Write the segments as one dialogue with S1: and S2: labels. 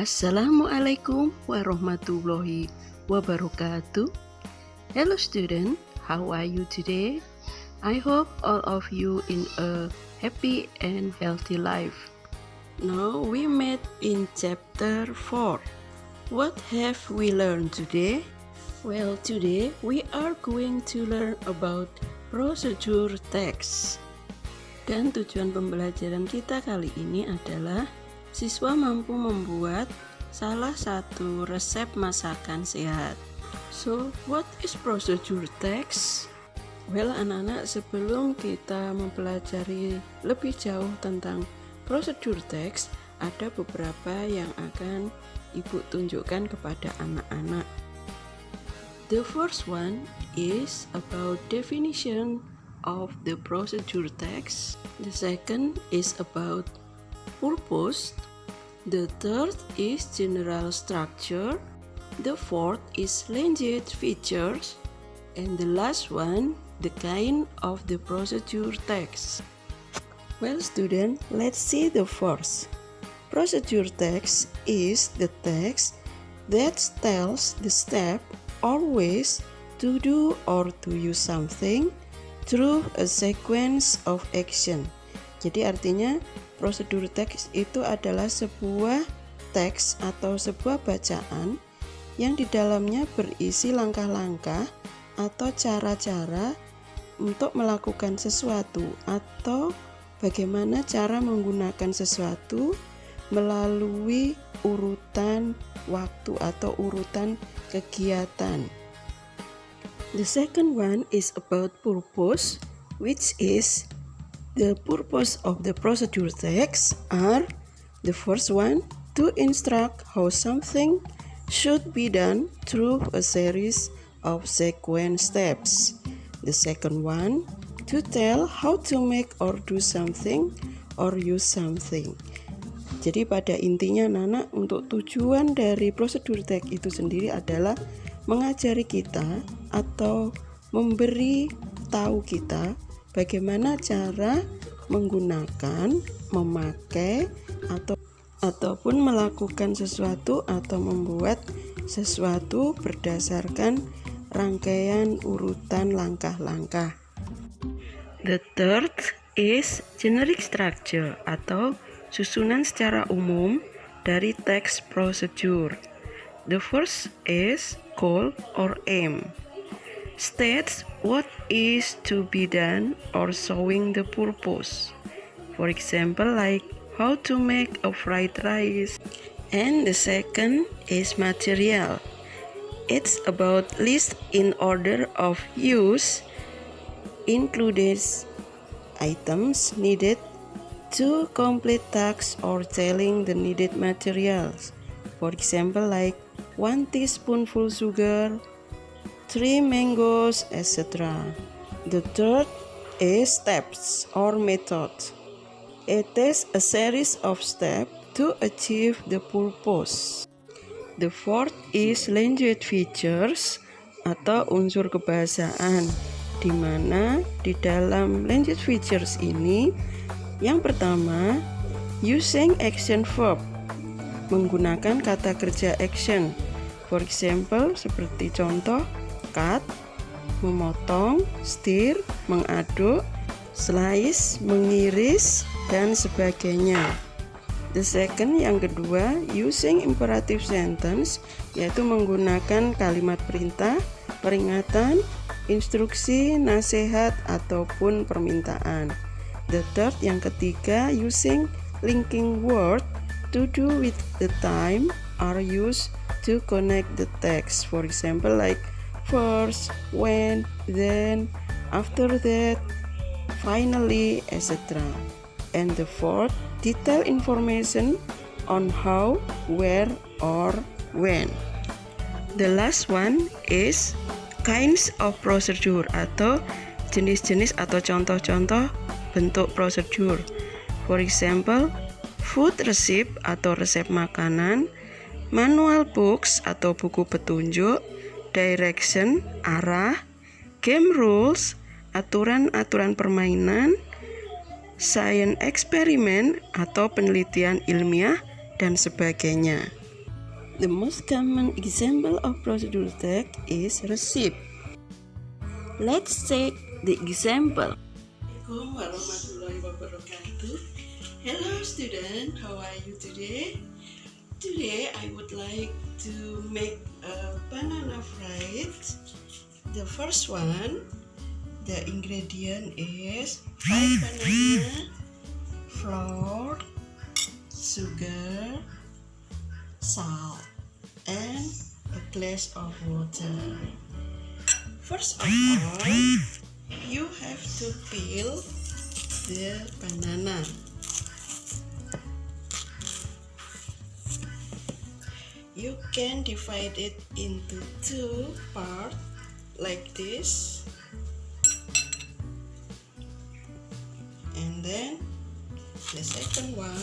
S1: Assalamualaikum warahmatullahi wabarakatuh. Hello student, how are you today? I hope all of you in a happy and healthy life. Now we met in chapter 4. What have we learned today? Well, today we are going to learn about procedure text. Dan tujuan pembelajaran kita kali ini adalah siswa mampu membuat salah satu resep masakan sehat. So, what is procedure text? Well, anak-anak, sebelum kita mempelajari lebih jauh tentang procedure text, ada beberapa yang akan Ibu tunjukkan kepada anak-anak. The first one is about definition of the procedure text. The second is about purpose. The third is general structure. The fourth is language features. And the last one, the kind of the procedure text. Well, student, let's see the first. Procedure text is the text that tells the step or ways to do or to use something through a sequence of action. Jadi artinya prosedur teks itu adalah sebuah teks atau sebuah bacaan yang di dalamnya berisi langkah-langkah atau cara-cara untuk melakukan sesuatu atau bagaimana cara menggunakan sesuatu melalui urutan waktu atau urutan kegiatan. The second one is about purpose, which is the purpose of the procedure text are the first one, to instruct how something should be done through a series of sequence steps. The second one, to tell how to make or do something or use something. Jadi pada intinya Nana, untuk tujuan dari prosedur text itu sendiri adalah mengajari kita atau memberi tahu kita bagaimana cara menggunakan, memakai ataupun melakukan sesuatu atau membuat sesuatu berdasarkan rangkaian urutan langkah-langkah. The third is generic structure atau susunan secara umum dari text procedure. The first is goal or aim. States what is to be done or showing the purpose. For example, like how to make a fried rice. And the second is material. It's about list in order of use, includes items needed to complete tasks or telling the needed materials. For example, like 1 teaspoonful sugar, 3 mangoes, etc. The third is steps or method. It is a series of steps to achieve the purpose. The fourth is language features atau unsur kebahasaan, di mana di dalam language features ini yang pertama, using action verb, menggunakan kata kerja action. For example, seperti contoh, cut, memotong, stir, mengaduk, slice, mengiris, dan sebagainya. The second, yang kedua, using imperative sentence, yaitu menggunakan kalimat perintah, peringatan, instruksi, nasihat, ataupun permintaan. The third, yang ketiga, using linking word to do with the time are used to connect the text. For example, like first, when, then, after that, finally, etc. And the fourth, detailed information on how, where, or when. The last one is kinds of procedure atau jenis-jenis atau contoh-contoh bentuk prosedur. For example, food recipe atau resep makanan, manual books atau buku petunjuk, direction, arah, game rules, aturan-aturan permainan, science experiment atau penelitian ilmiah, dan sebagainya. The most common example of procedural text is receipt. Let's take the example. Assalamualaikum warahmatullahi wabarakatuh. Hello student, how are you today? Today I would like to make a banana fried. The first one, the ingredient is 5 banana, flour, sugar, salt, and a glass of water. First of all, you have to peel the banana. You can divide it into 2 parts like this, and then the second one,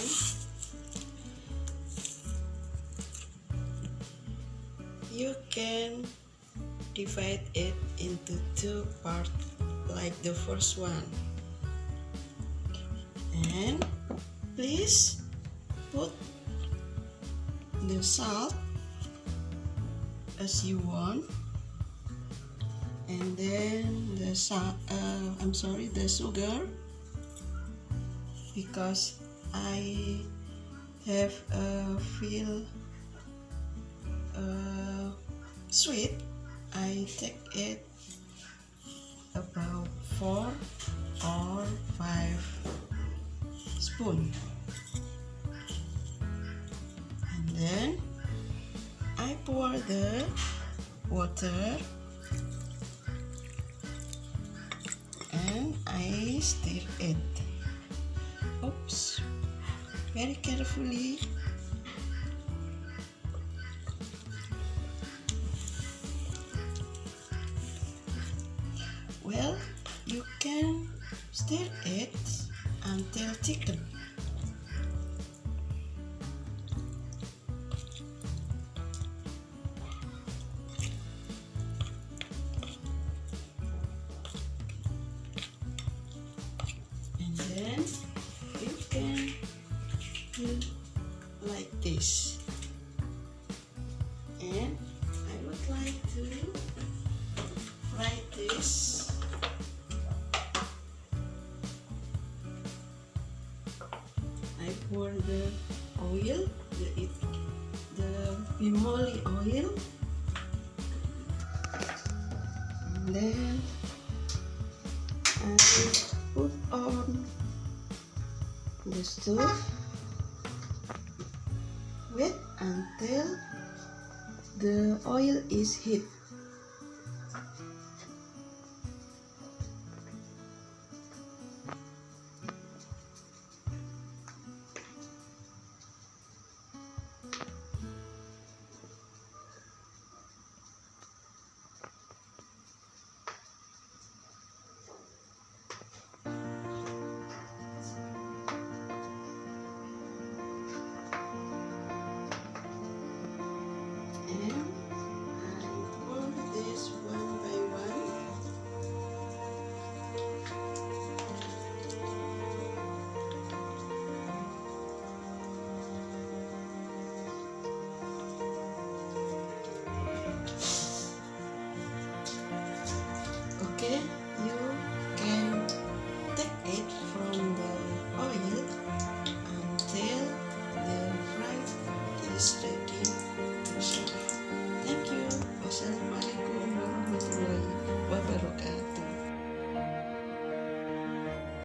S1: you can divide it into 2 parts like the first one. And please put the salt as you want, and then the sugar, because I have feel sweet, I take it about 4 or 5 spoons. And then I pour the water and I stir it. Oops, very carefully. Well, you can stir it until thicken. And then you can do like this. And I would like to fry this. I pour the oil, the pimoli oil, and then I put on the stove, wait until the oil is heat.